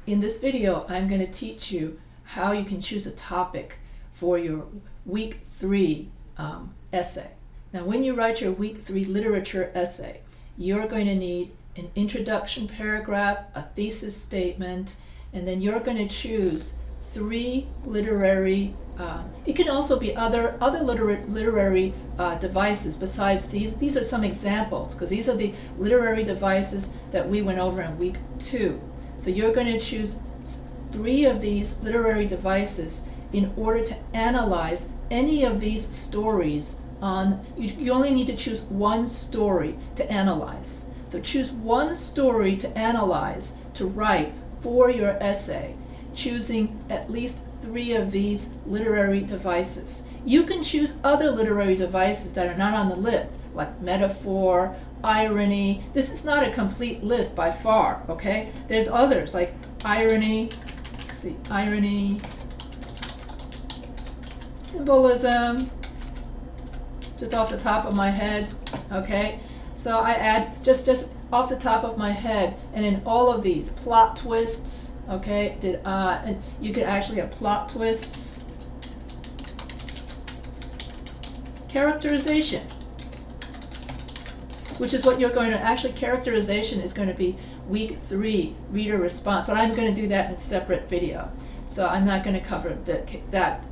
In this video, I'm going to teach you how you can choose a topic for your week 3 essay. Now, when you write your week 3 literature essay, you're going to need an introduction paragraph, a thesis statement, and then you're going to choose 3 literary, it can also be other literary devices besides these. These are some examples because these are the literary devices that we went over in week 2. So you're going to choose 3 of these literary devices in order to analyze any of these stories on, you only need to choose one story to analyze. So choose one story to analyze, to write for your essay, choosing at least 3 of these literary devices. You can choose other literary devices that are not on the list, like metaphor, irony. This is not a complete list by far, okay? There's others like irony, let's see, irony, symbolism, just off the top of my head, okay? So I add just off the top of my head, and in all of these plot twists, okay, and you could actually have plot twists, characterization, which is what you're going to actually, characterization is going to be week 3 reader response, but I'm going to do that in a separate video, so I'm not going to cover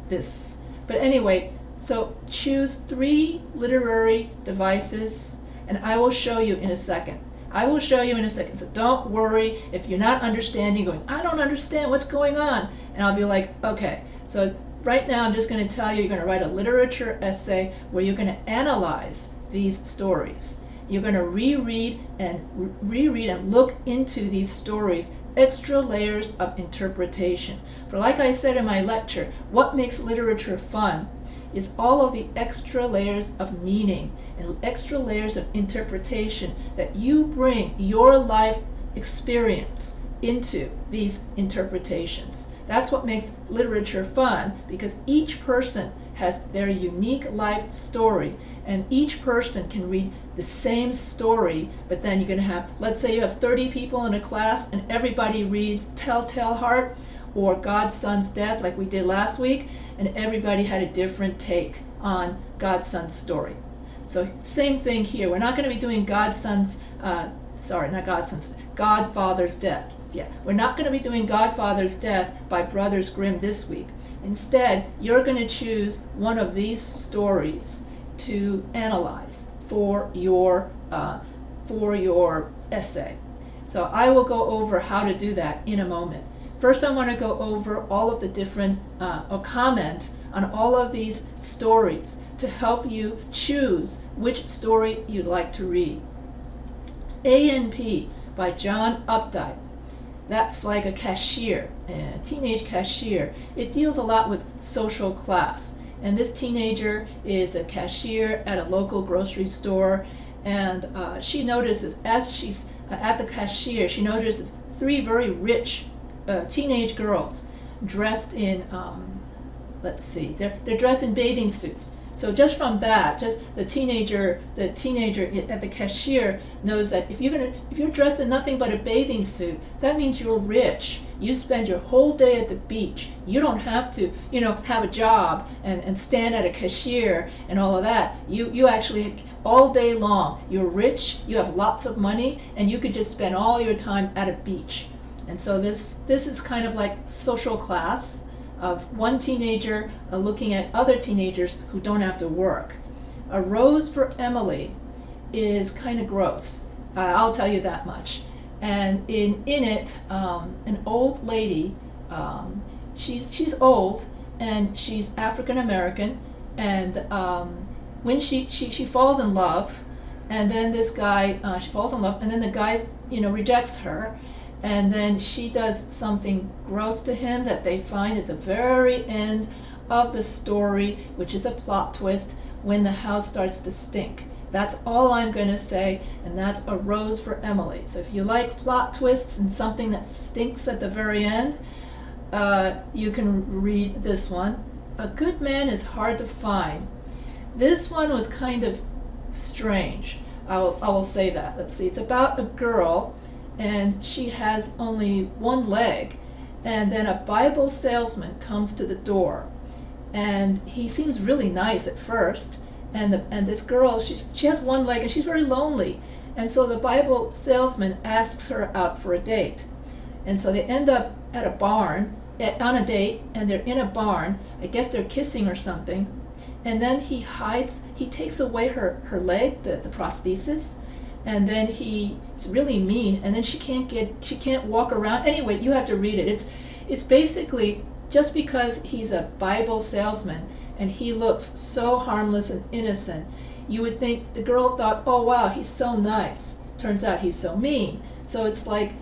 this. But anyway, so choose 3 literary devices, and I will show you in a second. So don't worry if you're not understanding, going, I don't understand what's going on. And I'll be like, okay, so right now I'm just going to tell you, you're going to write a literature essay where you're going to analyze these stories. You're going to reread and look into these stories, extra layers of interpretation. For like I said in my lecture, what makes literature fun is all of the extra layers of meaning and extra layers of interpretation that you bring your life experience into these interpretations. That's what makes literature fun, because each person has their unique life story, and each person can read the same story, but then you're going to have, let's say you have 30 people in a class and everybody reads Telltale Heart or God's Son's Death like we did last week, and everybody had a different take on God's Son's story. So same thing here. We're not going to be doing Godfather's Death. Yeah, we're not going to be doing Godfather's Death by Brothers Grimm this week. Instead, you're going to choose one of these stories to analyze for your essay. So I will go over how to do that in a moment. First, I want to go over all of the different, or comment on all of these stories to help you choose which story you'd like to read. A&P by John Updike. That's like a cashier, a teenage cashier. It deals a lot with social class. And this teenager is a cashier at a local grocery store, and she notices, as she's at the cashier, she notices 3 very rich teenage girls dressed in, let's see, they're dressed in bathing suits. So just from that, just the teenager at the cashier knows that if you're dressed in nothing but a bathing suit, that means you're rich. You spend your whole day at the beach. You don't have to, have a job and stand at a cashier and all of that. You actually, all day long, you're rich, you have lots of money, and you could just spend all your time at a beach. And so this is kind of like social class of one teenager looking at other teenagers who don't have to work. A Rose for Emily is kind of gross. I'll tell you that much. And in it, an old lady, she's old and she's African American, and when she falls in love, and then this guy, she falls in love, and then the guy rejects her. And then she does something gross to him that they find at the very end of the story, which is a plot twist, when the house starts to stink. That's all I'm going to say, and that's A Rose for Emily. So if you like plot twists and something that stinks at the very end, you can read this one. A Good Man is Hard to Find. This one was kind of strange. I will say that. Let's see. It's about a girl and she has only one leg, and then a Bible salesman comes to the door, and he seems really nice at first, and this girl, she has one leg and she's very lonely, and so the Bible salesman asks her out for a date, and so they end up at a barn on a date, and they're in a barn. I guess they're kissing or something, and then he takes away her leg, the prosthesis, and then it's really mean, and then she can't walk around. Anyway, you have to read it. It's basically, just because he's a Bible salesman and he looks so harmless and innocent, you would think the girl thought, oh wow, he's so nice. Turns out he's so mean. So it's like,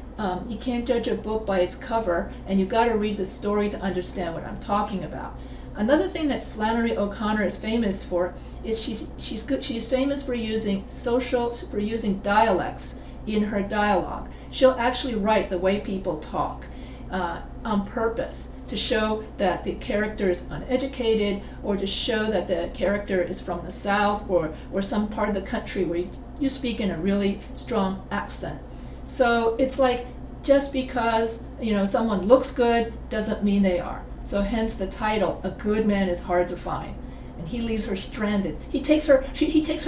you can't judge a book by its cover, and you've got to read the story to understand what I'm talking about. Another thing that Flannery O'Connor is famous for is she's famous for using dialects in her dialogue. She'll actually write the way people talk on purpose to show that the character is uneducated, or to show that the character is from the South or some part of the country where you speak in a really strong accent. So it's like, just because someone looks good doesn't mean they are. So hence the title, A Good Man is Hard to Find. And he leaves her stranded. He takes her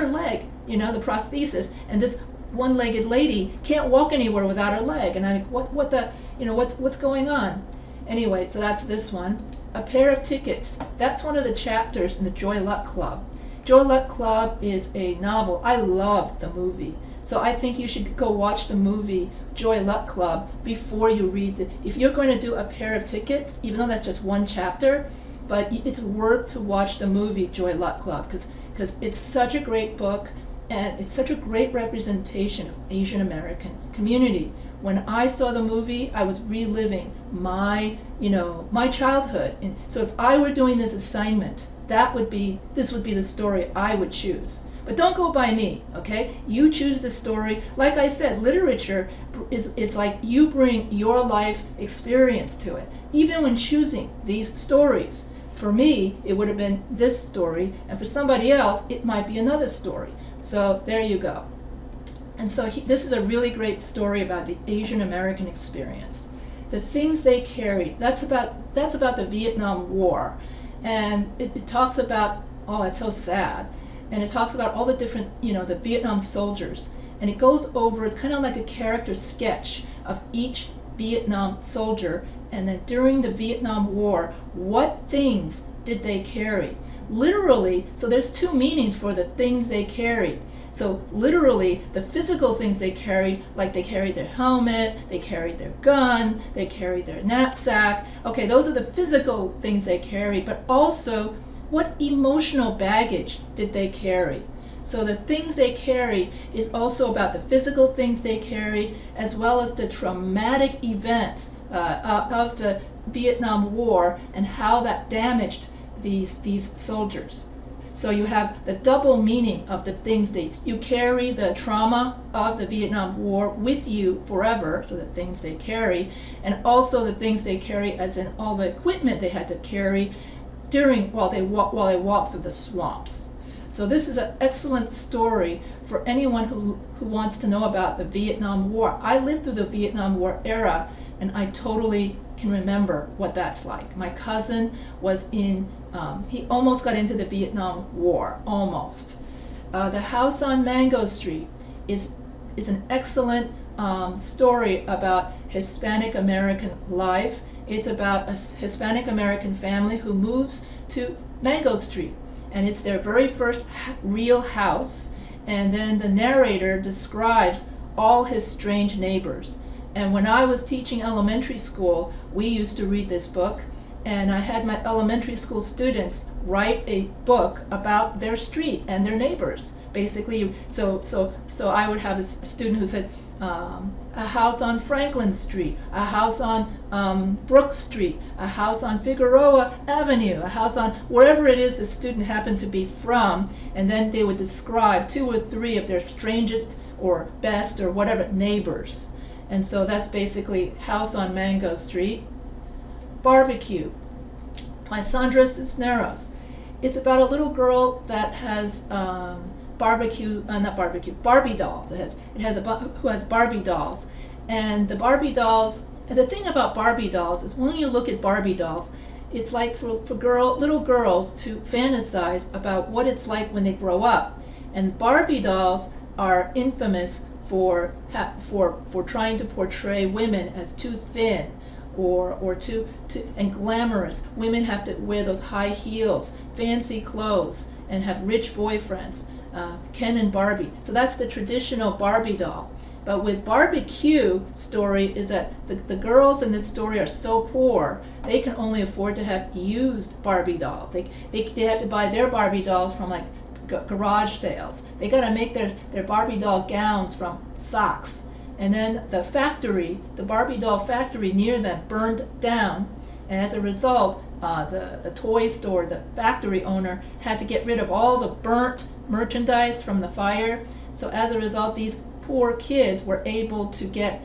leg, the prosthesis, and this one-legged lady can't walk anywhere without her leg. And I'm like, what's going on? Anyway, so that's this one. A Pair of Tickets. That's one of the chapters in the Joy Luck Club. Joy Luck Club is a novel. I loved the movie. So I think you should go watch the movie Joy Luck Club before you read if you're going to do A Pair of Tickets, even though that's just one chapter, but it's worth to watch the movie Joy Luck Club, because it's such a great book, and it's such a great representation of Asian American community. When I saw the movie, I was reliving my childhood. And so if I were doing this assignment, this would be the story I would choose. But don't go by me, okay? You choose the story. Like I said, literature it's like you bring your life experience to it. Even when choosing these stories, for me, it would have been this story, and for somebody else, it might be another story. So there you go. And so this is a really great story about the Asian American experience. The things they carried, that's about the Vietnam War. And it talks about, oh, it's so sad. And it talks about all the different, the Vietnam soldiers. And it goes over kind of like a character sketch of each Vietnam soldier. And then during the Vietnam War, what things did they carry? Literally, so there's two meanings for the things they carried. So literally, the physical things they carried, like they carried their helmet, they carried their gun, they carried their knapsack. Okay, those are the physical things they carried, but also, what emotional baggage did they carry? So the things they carried is also about the physical things they carried, as well as the traumatic events of the Vietnam War and how that damaged these soldiers. So you have the double meaning of the things you carry the trauma of the Vietnam War with you forever, so the things they carry, and also the things they carry as in all the equipment they had to carry while they walk through the swamps. So this is an excellent story for anyone who wants to know about the Vietnam War. I lived through the Vietnam War era, and I totally can remember what that's like. My cousin was he almost got into the Vietnam War, almost. The House on Mango Street is an excellent story about Hispanic American life. It's about a Hispanic American family who moves to Mango Street, and it's their very first real house. And then the narrator describes all his strange neighbors. And when I was teaching elementary school, we used to read this book, and I had my elementary school students write a book about their street and their neighbors. Basically, so I would have a student who said, a house on Franklin Street, a house on Brook Street, a house on Figueroa Avenue, a house on wherever it is the student happened to be from, and then they would describe 2 or 3 of their strangest or best or whatever neighbors. And so that's basically House on Mango Street. Barbecue, Lysandra Cisneros. It's about a little girl that has Barbie dolls. Who has Barbie dolls, And the Barbie dolls, and the thing about Barbie dolls is when you look at Barbie dolls, it's like for little girls to fantasize about what it's like when they grow up. And Barbie dolls are infamous for trying to portray women as too thin or too and glamorous. Women have to wear those high heels, fancy clothes, and have rich boyfriends. Ken and Barbie. So that's the traditional Barbie doll. But with Barbecue story is that the girls in this story are so poor, they can only afford to have used Barbie dolls. They have to buy their Barbie dolls from like garage sales. They got to make their Barbie doll gowns from socks. And then the Barbie doll factory near them burned down. And as a result, the toy store, the factory owner, had to get rid of all the burnt merchandise from the fire. So as a result, these poor kids were able to get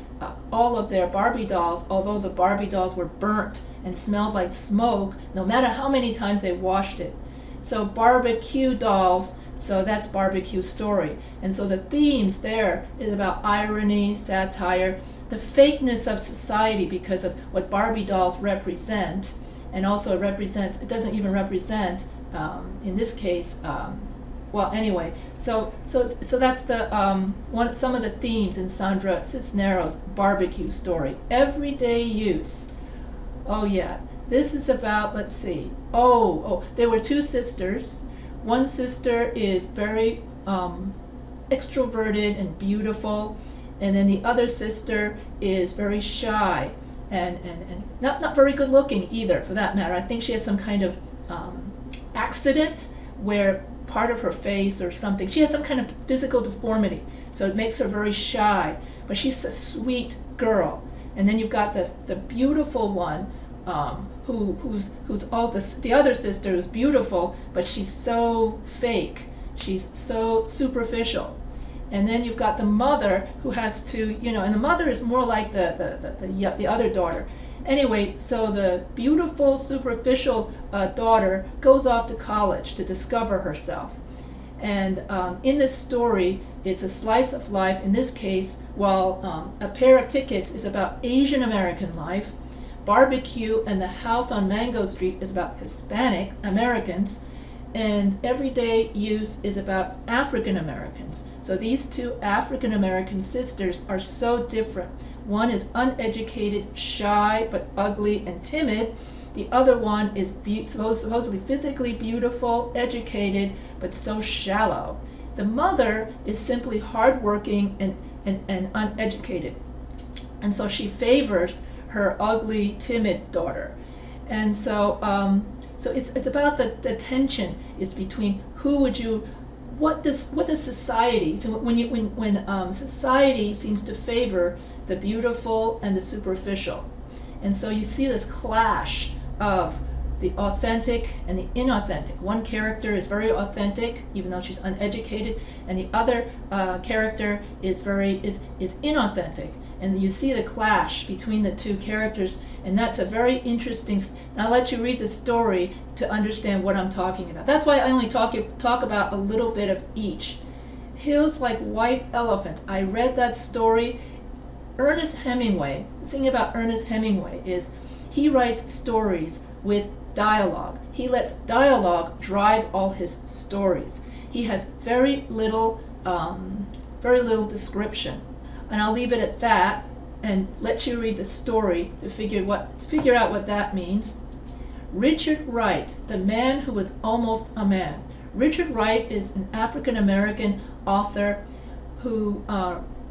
all of their Barbie dolls, although the Barbie dolls were burnt and smelled like smoke, no matter how many times they washed it. So Barbecue dolls, so that's Barbecue story. And so the themes there is about irony, satire, the fakeness of society because of what Barbie dolls represent, and also it doesn't even represent, in this case, well, anyway, so that's the some of the themes in Sandra Cisneros' Barbecue story. Everyday use. Oh yeah, this is about, let's see. There were two sisters. One sister is very extroverted and beautiful, and then the other sister is very shy and not very good looking either, for that matter. I think she had some kind of accident where part of her face or something, she has some kind of physical deformity, so it makes her very shy, but she's a sweet girl. And then you've got the beautiful one, who's all the other sister who's beautiful, but she's so fake, she's so superficial. And then you've got the mother who has to, and the mother is more like the other daughter. Anyway, so the beautiful, superficial daughter goes off to college to discover herself. And in this story, it's a slice of life. In this case, while A Pair of Tickets is about Asian American life, Barbecue and the House on Mango Street is about Hispanic Americans, and Everyday Use is about African Americans. So these two African American sisters are so different. One is uneducated, shy, but ugly and timid. The other one is supposedly physically beautiful, educated, but so shallow. The mother is simply hardworking and uneducated. And so she favors her ugly, timid daughter. And so it's about the tension is between what does society, so when society seems to favor the beautiful and the superficial. And so you see this clash of the authentic and the inauthentic. One character is very authentic, even though she's uneducated, and the other character is inauthentic. And you see the clash between the two characters, and that's a very interesting. I'll let you read the story to understand what I'm talking about. That's why I only talk about a little bit of each. Hills Like White Elephants. I read that story. Ernest Hemingway, the thing about Ernest Hemingway is he writes stories with dialogue. He lets dialogue drive all his stories. He has very little description. And I'll leave it at that and let you read the story to figure out what that means. Richard Wright, the man who was almost a man. Richard Wright is an African American author who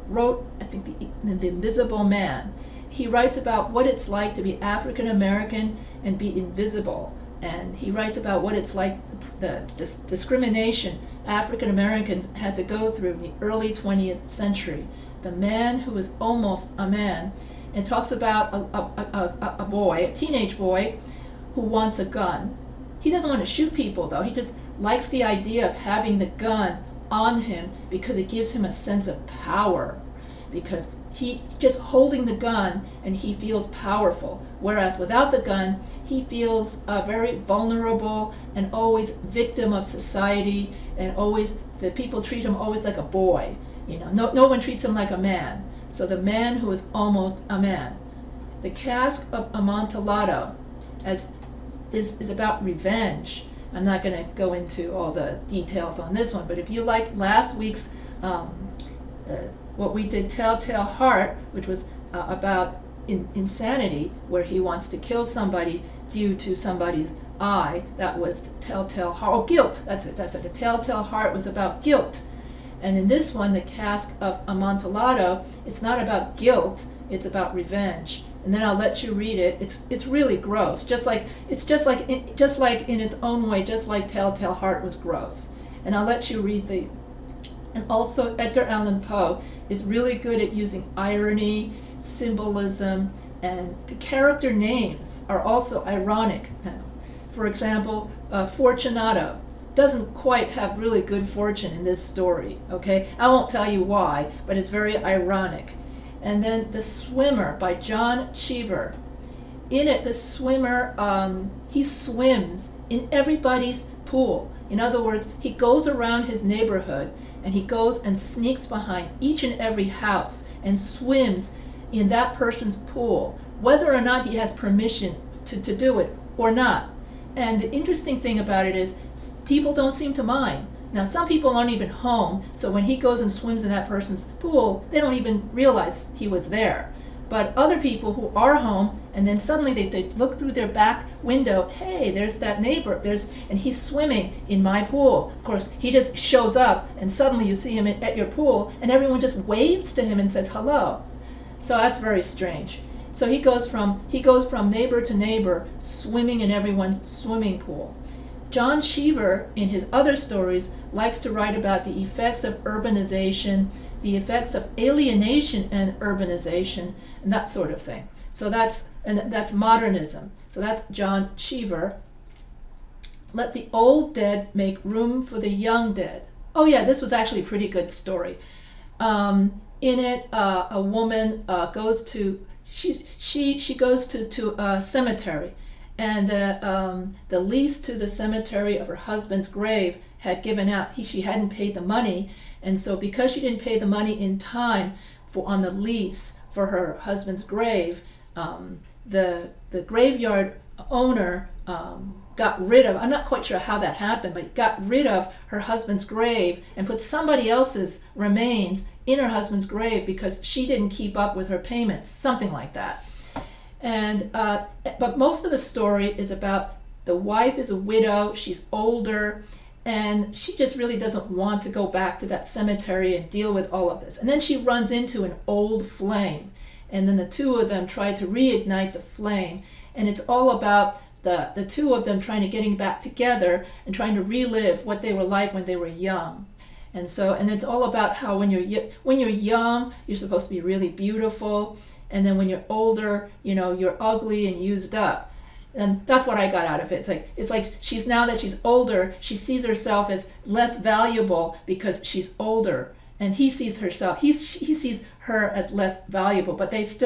wrote, I think, the Invisible Man. He writes about what it's like to be African American and be invisible. And he writes about what it's like, the discrimination African Americans had to go through in the early 20th century. The man who was almost a man, and talks about a boy, a teenage boy, who wants a gun. He doesn't want to shoot people, though. He just likes the idea of having the gun on him because it gives him a sense of power, because he just holding the gun and he feels powerful, whereas without the gun he feels very vulnerable and always victim of society, and always the people treat him always like a boy. No one treats him like a man. So the man who is almost a man. The Cask of Amontillado is about revenge. I'm not going to go into all the details on this one, but if you liked last week's what we did, Telltale Heart, which was about insanity, where he wants to kill somebody due to somebody's eye, that was the Telltale Heart. Oh, guilt. That's it. The Telltale Heart was about guilt. And in this one, the Cask of Amontillado, it's not about guilt, it's about revenge. And then I'll let you read it. It's really gross. Just like in its own way, just like Telltale Heart was gross. And I'll let you read the. And also Edgar Allan Poe is really good at using irony, symbolism, and the character names are also ironic. For example, Fortunato doesn't quite have really good fortune in this story. Okay, I won't tell you why, but it's very ironic. And then The Swimmer by John Cheever. In it, the swimmer, he swims in everybody's pool. In other words, he goes around his neighborhood and he goes and sneaks behind each and every house and swims in that person's pool, whether or not he has permission to do it or not. And the interesting thing about it is people don't seem to mind. Now, some people aren't even home, so when he goes and swims in that person's pool, they don't even realize he was there. But other people who are home, and then suddenly they look through their back window, hey, there's that neighbor, and he's swimming in my pool. Of course, he just shows up, and suddenly you see him at your pool, and everyone just waves to him and says hello. So that's very strange. So he goes from neighbor to neighbor, swimming in everyone's swimming pool. John Cheever, in his other stories, likes to write about the effects of urbanization, the effects of alienation and urbanization, and that sort of thing. So that's modernism. So that's John Cheever. Let the old dead make room for the young dead. Oh yeah, this was actually a pretty good story. In it, a woman goes to a cemetery, and the lease to the cemetery of her husband's grave had given out. She hadn't paid the money, and so because she didn't pay the money in time on the lease for her husband's grave, the graveyard owner got rid of, I'm not quite sure how that happened, but got rid of her husband's grave and put somebody else's remains in her husband's grave because she didn't keep up with her payments, something like that. And but most of the story is about the wife is a widow, she's older, and she just really doesn't want to go back to that cemetery and deal with all of this. And then she runs into an old flame, and then the two of them try to reignite the flame, and it's all about the two of them trying to getting back together and trying to relive what they were like when they were young. And it's all about how when you're young, you're supposed to be really beautiful, and then when you're older, you're ugly and used up. And that's what I got out of it. It's like now that she's older, she sees herself as less valuable because she's older, and he sees her as less valuable. But it's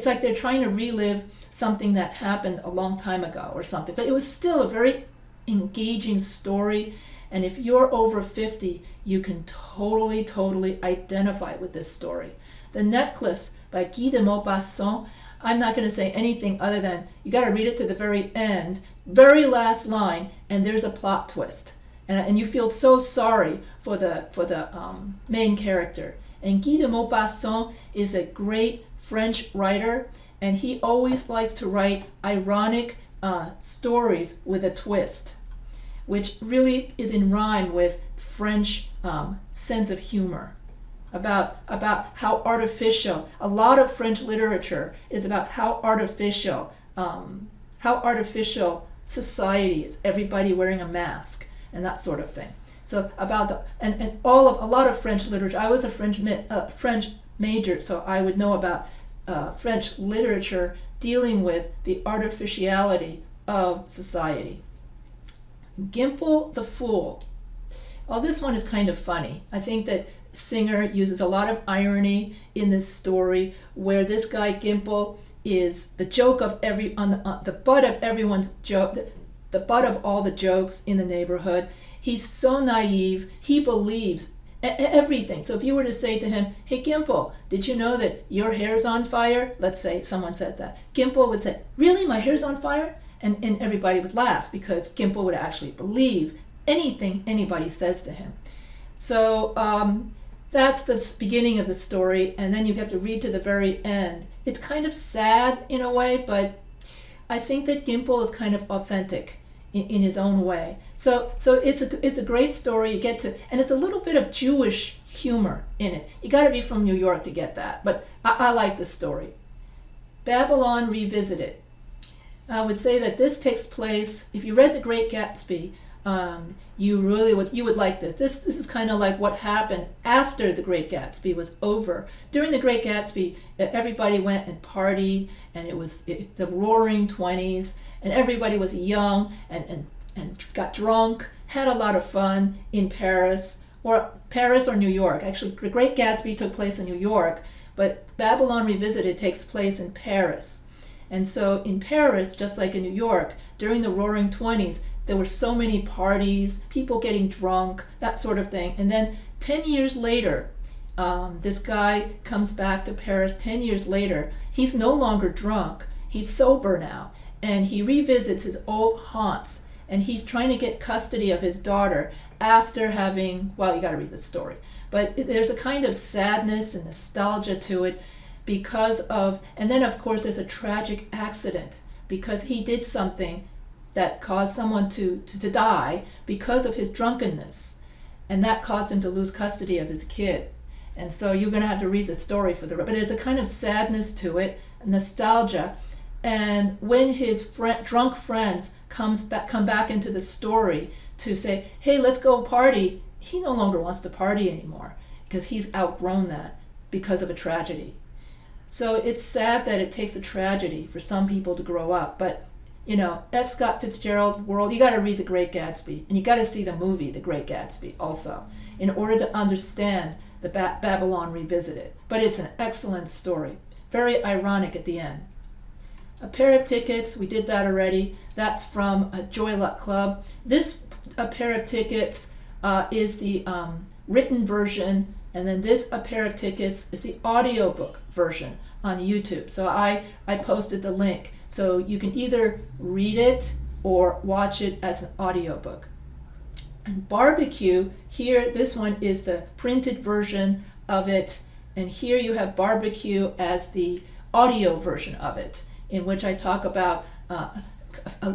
like they're trying to relive something that happened a long time ago or something. But it was still a very engaging story. And if you're over 50, you can totally identify with this story. The Necklace by Guy de Maupassant, I'm not going to say anything other than you got to read it to the very end, very last line, and there's a plot twist. And you feel so sorry for the main character. And Guy de Maupassant is a great French writer, and he always likes to write ironic stories with a twist, which really is in rhyme with French sense of humor, about how artificial, a lot of French literature is about how artificial society is, everybody wearing a mask and that sort of thing. So about a lot of French literature. I was a French major, so I would know about French literature dealing with the artificiality of society. Gimple the Fool. Oh, this one is kind of funny. I think that Singer uses a lot of irony in this story, where this guy Gimple is the joke of the butt of everyone's joke, the butt of all the jokes in the neighborhood. He's so naive. He believes everything. So if you were to say to him, hey Gimple, did you know that your hair's on fire? Let's say someone says that. Gimple would say, really, my hair's on fire? And everybody would laugh because Gimple would actually believe anything anybody says to him. So that's the beginning of the story, and then you have to read to the very end. It's kind of sad in a way, but I think that Gimple is kind of authentic in his own way. So it's a great story. You get to, and it's a little bit of Jewish humor in it. You got to be from New York to get that, but I like the story. Babylon Revisited. I would say that this takes place, if you read The Great Gatsby, you would like this. This is kind of like what happened after The Great Gatsby was over. During The Great Gatsby, everybody went and partied, and it was the roaring 20s, and everybody was young and got drunk, had a lot of fun in Paris or New York. Actually, The Great Gatsby took place in New York, but Babylon Revisited takes place in Paris. And so in Paris, just like in New York, during the roaring 20s, there were so many parties, people getting drunk, that sort of thing. And then 10 years later, this guy comes back to Paris 10 years later. He's no longer drunk. He's sober now. And he revisits his old haunts. And he's trying to get custody of his daughter after having, well, you got to read the story. But there's a kind of sadness and nostalgia to it because of, and then of course there's a tragic accident because he did something that caused someone to die because of his drunkenness, and that caused him to lose custody of his kid. And so you're going to have to read the story for but there's a kind of sadness to it, nostalgia. And when his drunk friends come back into the story to say, hey, let's go party, he no longer wants to party anymore because he's outgrown that because of a tragedy. So it's sad that it takes a tragedy for some people to grow up, but you know, F. Scott Fitzgerald world, you got to read The Great Gatsby, and you got to see the movie The Great Gatsby also in order to understand the Babylon Revisited. But it's an excellent story, very ironic at the end. A Pair of Tickets, we did that already. That's from a Joy Luck Club. This A Pair of Tickets is the written version, and then this A Pair of Tickets is the audiobook version on YouTube. So I posted the link. So you can either read it or watch it as an audiobook. And Barbecue, here, this one is the printed version of it. And here you have Barbecue as the audio version of it, in which I talk about a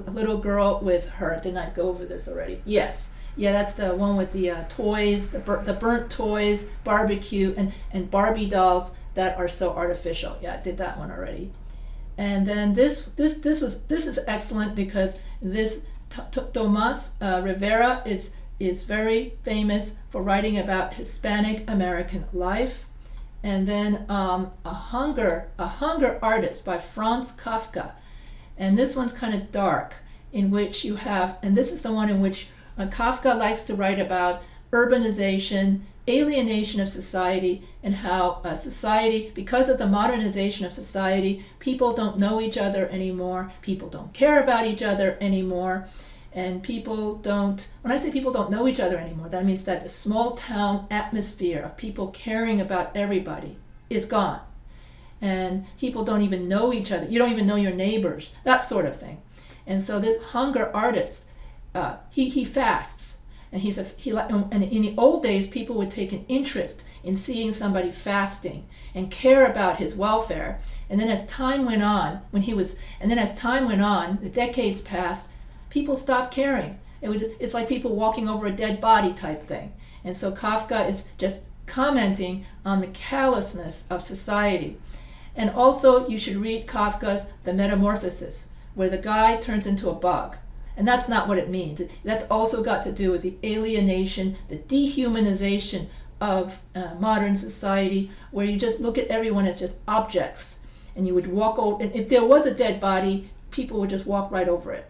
little girl with her. Didn't I go over this already? Yes. Yeah, that's the one with the toys, the burnt toys, barbecue, and Barbie dolls that are so artificial. Yeah, I did that one already. And then this is excellent because this Tomas Rivera is very famous for writing about Hispanic American life. And then a hunger artist by Franz Kafka, and this one's kind of dark, in which you have, and this is the one in which Kafka likes to write about urbanization, alienation of society, and how society, because of the modernization of society, people don't know each other anymore, people don't care about each other anymore, and people don't, when I say people don't know each other anymore, that means that the small town atmosphere of people caring about everybody is gone. And people don't even know each other. You don't even know your neighbors, that sort of thing. And so this hunger artist, he fasts. And and in the old days, people would take an interest in seeing somebody fasting and care about his welfare. And then as time went on, the decades passed, people stopped caring. It's like people walking over a dead body type thing. And so Kafka is just commenting on the callousness of society. And also you should read Kafka's The Metamorphosis, where the guy turns into a bug. And that's not what it means. That's also got to do with the alienation, the dehumanization of modern society, where you just look at everyone as just objects. And you would walk over, and if there was a dead body, people would just walk right over it.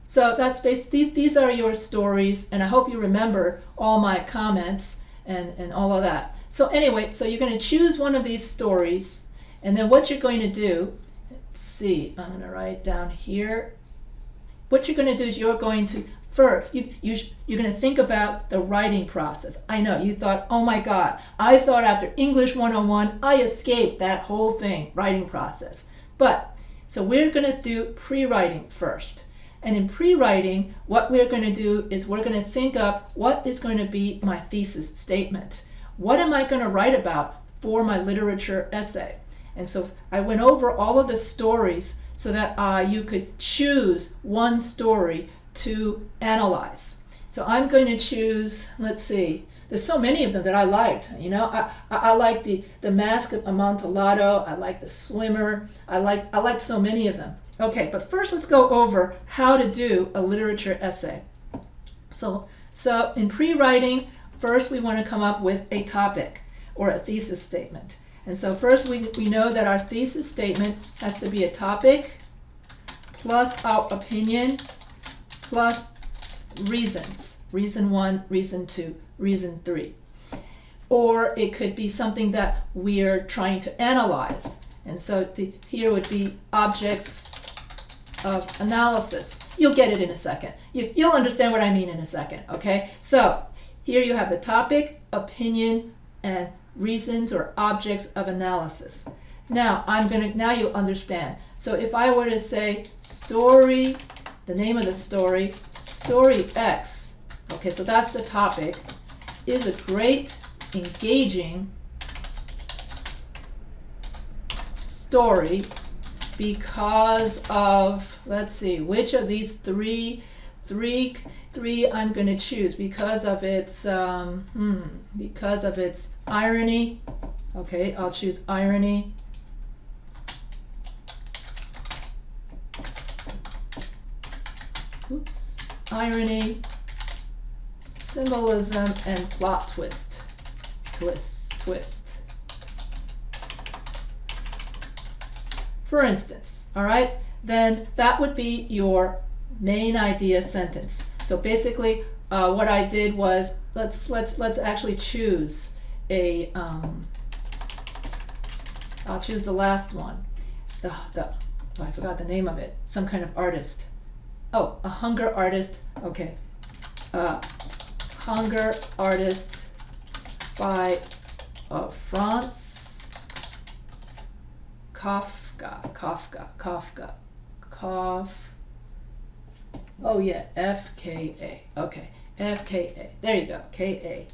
So that's basically, these are your stories, and I hope you remember all my comments and all of that. So anyway, so you're going to choose one of these stories, and then what you're going to do, let's see, I'm going to write down here. What you're going to do is you're going to First, you're going to think about the writing process. I know, you thought, oh my God, I thought after English 101, I escaped that whole thing, writing process. So we're going to do pre-writing first. And in pre-writing, what we're going to do is we're going to think up what is going to be my thesis statement. What am I going to write about for my literature essay? And so I went over all of the stories so that you could choose one story to analyze. So I'm going to choose, let's see, there's so many of them that I liked. I liked the Cask of Amontillado, I liked The Swimmer, I liked so many of them. Okay, but first let's go over how to do a literature essay. So in pre-writing, first we want to come up with a topic or a thesis statement. And so first we know that our thesis statement has to be a topic plus our opinion plus reasons. Reason 1, reason 2, reason 3. Or it could be something that we're trying to analyze. And so here would be objects of analysis. You'll get it in a second. You'll understand what I mean in a second, okay? So here you have the topic, opinion, and reasons or objects of analysis. Now you'll understand. So if I were to say story, the name of the story X, okay, so that's the topic, is a great, engaging story because of, let's see, which of these three I'm going to choose because of its irony. Okay, I'll choose irony. Irony, symbolism, and plot twist. For instance, all right, then that would be your main idea sentence. So basically, what I did was let's actually choose a. I'll choose the last one. I forgot the name of it. Some kind of artist. Oh, a hunger artist. Okay, hunger artist by Franz Kafka. Oh yeah, FKA. Okay, FKA. There you go, KA.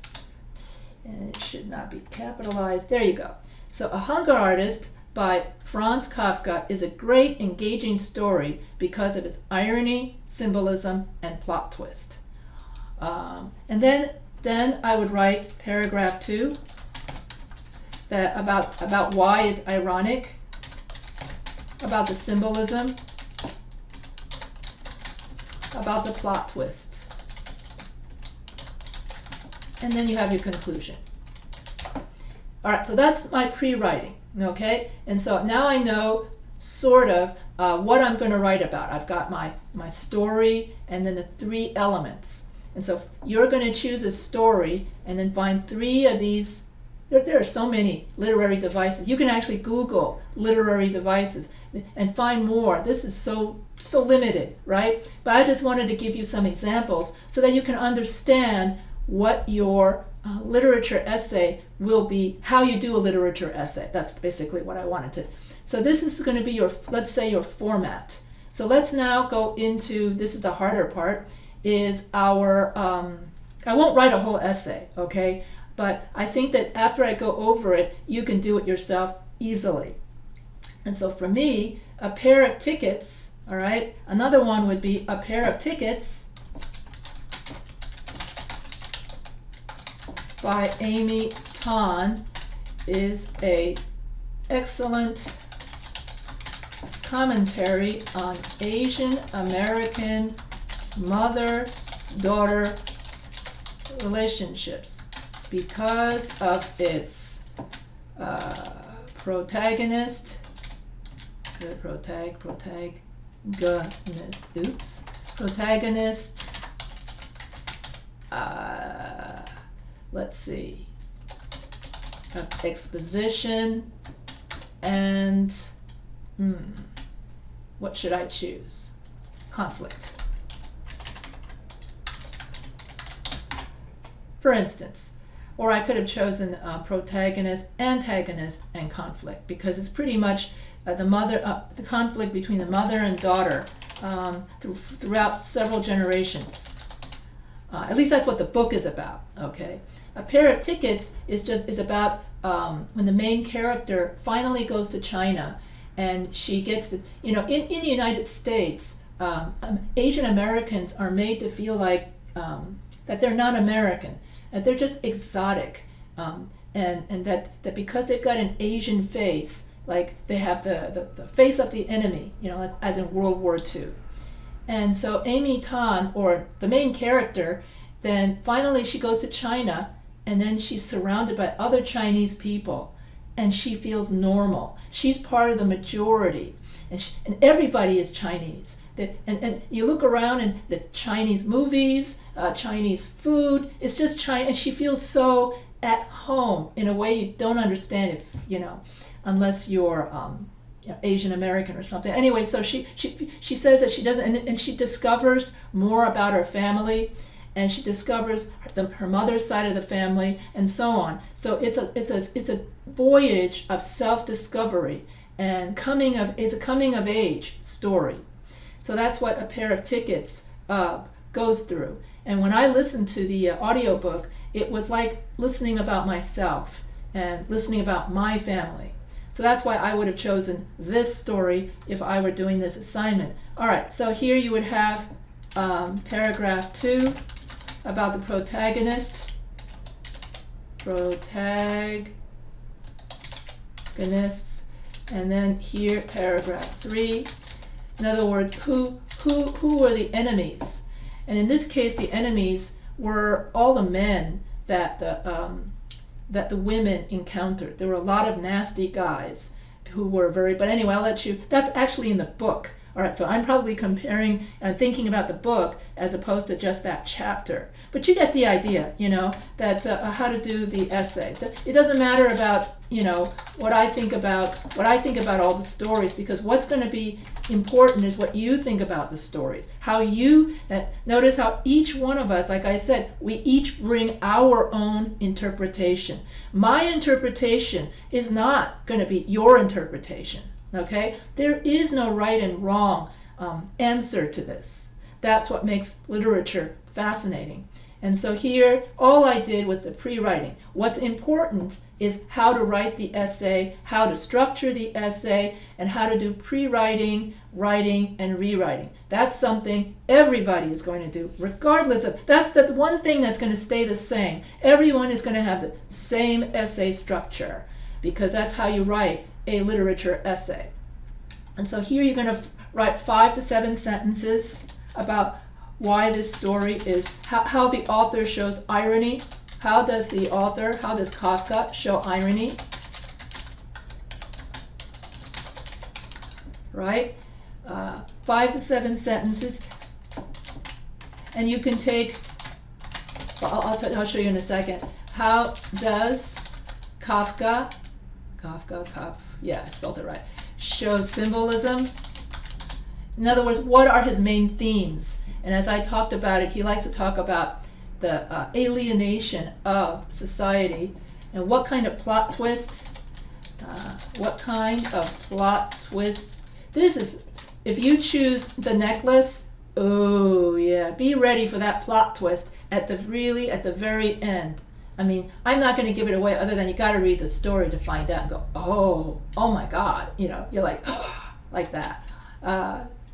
And it should not be capitalized. There you go. So A Hunger Artist by Franz Kafka is a great, engaging story because of its irony, symbolism, and plot twist. And then I would write paragraph 2 that about why it's ironic, about the symbolism, about the plot twist. And then you have your conclusion. All right, so that's my pre-writing, okay? And so now I know sort of what I'm going to write about. I've got my story and then the 3 elements. And so you're going to choose a story and then find 3 of these. There are so many literary devices. You can actually Google literary devices and find more. This is so limited, right? But I just wanted to give you some examples so that you can understand what your literature essay will be, how you do a literature essay. That's basically what I wanted to. So this is going to be your, let's say, your format. So let's now go into, this is the harder part, is our, I won't write a whole essay, okay? But I think that after I go over it, you can do it yourself easily. And so for me, a pair of tickets, all right? Another one would be a pair of tickets by Amy Tan is a excellent commentary on Asian American mother-daughter relationships because of its protagonist, let's see, exposition, and what should I choose? Conflict. for instance. Or I could have chosen protagonist, antagonist, and conflict, because it's pretty much the conflict between the mother and daughter throughout several generations. At least that's what the book is about. Okay, A Pair of Tickets is about when the main character finally goes to China, and she gets to, in the United States, Asian Americans are made to feel like that they're not American, that they're just exotic, and that because they've got an Asian face, like they have the face of the enemy, like as in World War II. And so Amy Tan, or the main character, then finally she goes to China, and then she's surrounded by other Chinese people, and she feels normal. She's part of the majority, and everybody is Chinese. And you look around, and the Chinese movies, Chinese food, it's just China, and she feels so at home in a way you don't understand if, unless you're Asian American or something. Anyway, so she says that she doesn't, and she discovers more about her family, and she discovers her mother's side of the family, and so on. So it's a voyage of self-discovery and it's a coming of age story. So that's what A Pair of Tickets goes through. And when I listened to the audiobook, it was like listening about myself and listening about my family. So that's why I would have chosen this story if I were doing this assignment. All right, so here you would have paragraph 2 about the protagonists, and then here paragraph 3. In other words, who were the enemies? And in this case, the enemies were all the men that the women encountered. There were a lot of nasty guys who were but anyway, I'll let you, that's actually in the book. All right, so I'm probably comparing and thinking about the book as opposed to just that chapter. But you get the idea, that how to do the essay. It doesn't matter about, what I think about all the stories, because what's going to be important is what you think about the stories. How you, notice how each one of us, like I said, we each bring our own interpretation. My interpretation is not going to be your interpretation. Okay? There is no right and wrong answer to this. That's what makes literature fascinating. And so here, all I did was the pre-writing. What's important is how to write the essay, how to structure the essay, and how to do pre-writing, writing, and rewriting. That's something everybody is going to do, regardless of, that's the one thing that's going to stay the same. Everyone is going to have the same essay structure, because that's how you write a literature essay. And so here you're going to write 5 to 7 sentences about why this story is, how the author shows irony. How does Kafka show irony? Right? 5 to 7 sentences. And you can take, I'll show you in a second. How does Kafka, I spelled it right, show symbolism? In other words, what are his main themes? And as I talked about it, he likes to talk about the alienation of society, and what kind of plot twist. This is, if you choose the necklace, oh yeah, be ready for that plot twist at the very end. I mean, I'm not going to give it away, other than you got to read the story to find out and go, oh my God, you're like, like that.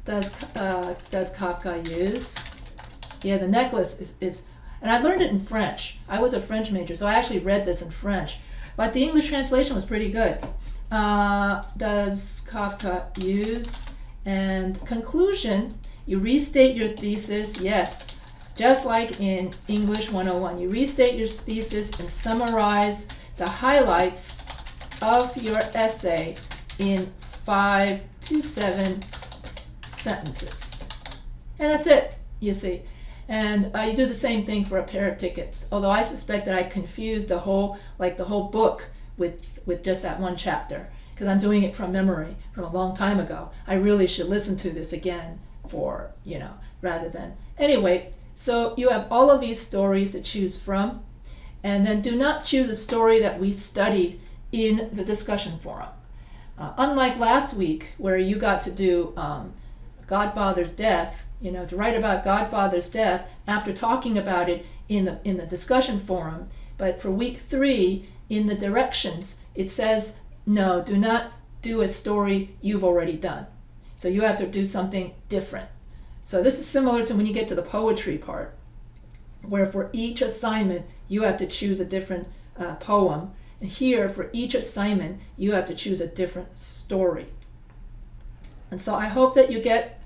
Does Kafka use? Yeah, the necklace is, and I learned it in French. I was a French major, so I actually read this in French. But the English translation was pretty good. Does Kafka use? And conclusion, you restate your thesis, yes. Just like in English 101, you restate your thesis and summarize the highlights of your essay in 5 to 7 sentences. And that's it, you see. And you do the same thing for A Pair of Tickets. Although I suspect that I confused the whole book with just that one chapter, because I'm doing it from memory from a long time ago. I really should listen to this again rather than. Anyway, so you have all of these stories to choose from. And then do not choose a story that we studied in the discussion forum. Unlike last week, where you got to do Godfather's death, to write about Godfather's death after talking about it in the discussion forum. But for week 3, in the directions, it says, no, do not do a story you've already done. So you have to do something different. So this is similar to when you get to the poetry part, where for each assignment, you have to choose a different poem. And here, for each assignment, you have to choose a different story. And so I hope that you get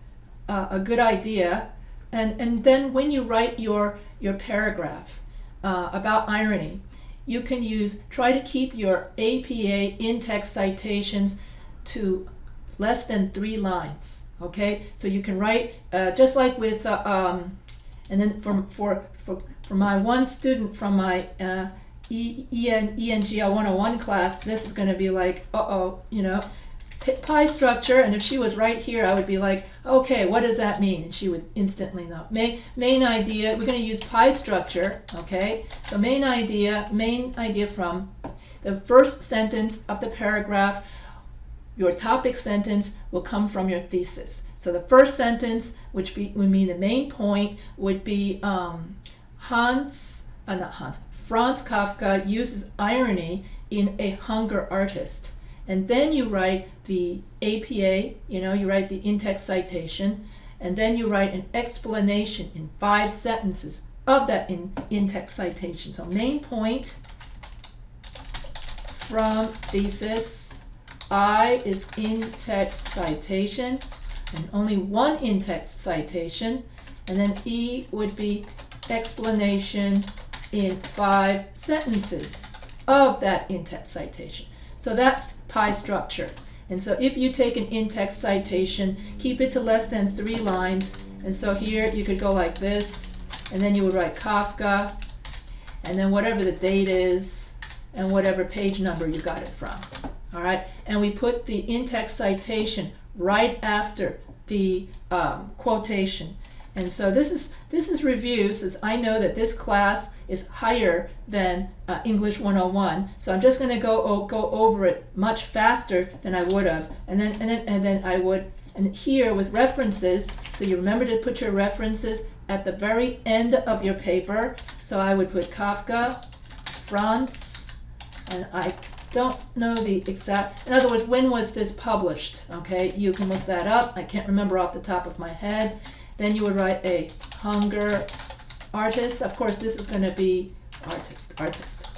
a good idea. And then when you write your paragraph about irony, you can try to keep your APA in-text citations to less than 3 lines. Okay, so you can write just like with, and then for my one student from my ENGL 101 class, this is going to be like, pie structure, and if she was right here, I would be like, okay, what does that mean? And she would instantly know. Main idea, we're going to use pie structure, okay? So main idea from the first sentence of the paragraph. Your topic sentence will come from your thesis. So the first sentence, which would mean the main point, would be Franz Kafka uses irony in A Hunger Artist. And then you write the APA, you write the in-text citation, and then you write an explanation in 5 sentences of that in-text citation. So main point from thesis, I is in-text citation, and only one in-text citation, and then E would be explanation in 5 sentences of that in-text citation. So that's pie structure. And so if you take an in-text citation, keep it to less than 3 lines. And so here you could go like this, and then you would write Kafka, and then whatever the date is, and whatever page number you got it from. All right, and we put the in-text citation right after the quotation. And so this is review, since I know that this class is higher than English 101. So I'm just going to go over it much faster than I would have, and here with references. So you remember to put your references at the very end of your paper. So I would put Kafka, Franz, and I don't know the exact, in other words, when was this published? Okay, you can look that up. I can't remember off the top of my head. Then you would write A Hunger Artist. Of course, this is going to be artist.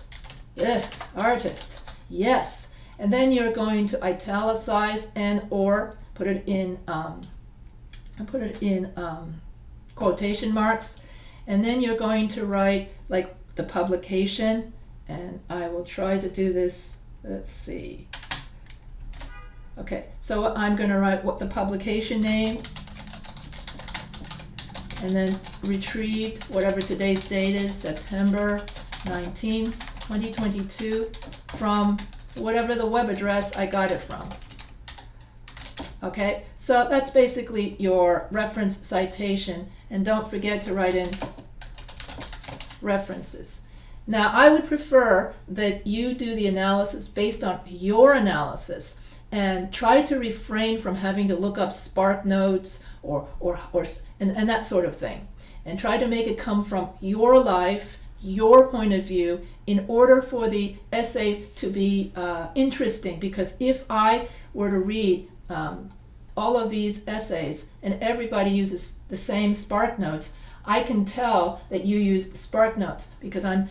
Yeah, artist. Yes. And then you're going to italicize and or put it in quotation marks. And then you're going to write like the publication. And I will try to do this. Let's see. Okay, so I'm going to write what the publication name, and then retrieved whatever today's date is, September 19, 2022, from whatever the web address I got it from. Okay, so that's basically your reference citation, and don't forget to write in references. Now, I would prefer that you do the analysis based on your analysis and try to refrain from having to look up Spark Notes and that sort of thing. And try to make it come from your life, your point of view, in order for the essay to be interesting. Because if I were to read all of these essays and everybody uses the same Spark Notes, I can tell that you used Spark Notes because I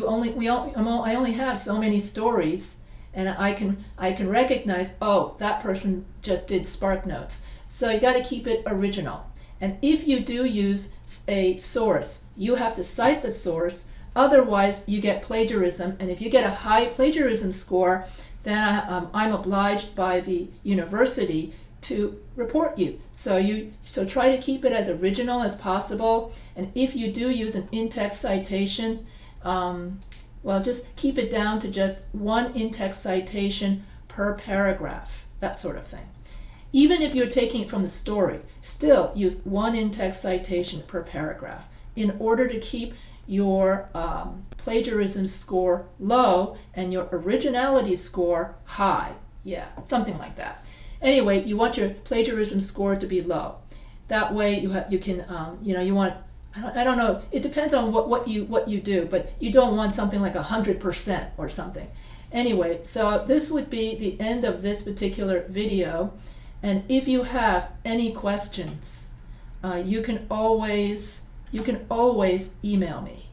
only have so many stories, and I can recognize, oh, that person just did Spark Notes. So you got to keep it original. And if you do use a source, you have to cite the source. Otherwise, you get plagiarism. And if you get a high plagiarism score, then I'm obliged by the university to report you. So try to keep it as original as possible. And if you do use an in-text citation, well, just keep it down to just one in-text citation per paragraph, that sort of thing. Even if you're taking it from the story, still use one in-text citation per paragraph in order to keep your plagiarism score low and your originality score high. Yeah, something like that. Anyway, you want your plagiarism score to be low. That way you can you want, I don't know, it depends on what you do, but you don't want something like 100% or something. Anyway, so this would be the end of this particular video, and if you have any questions, you can always email me.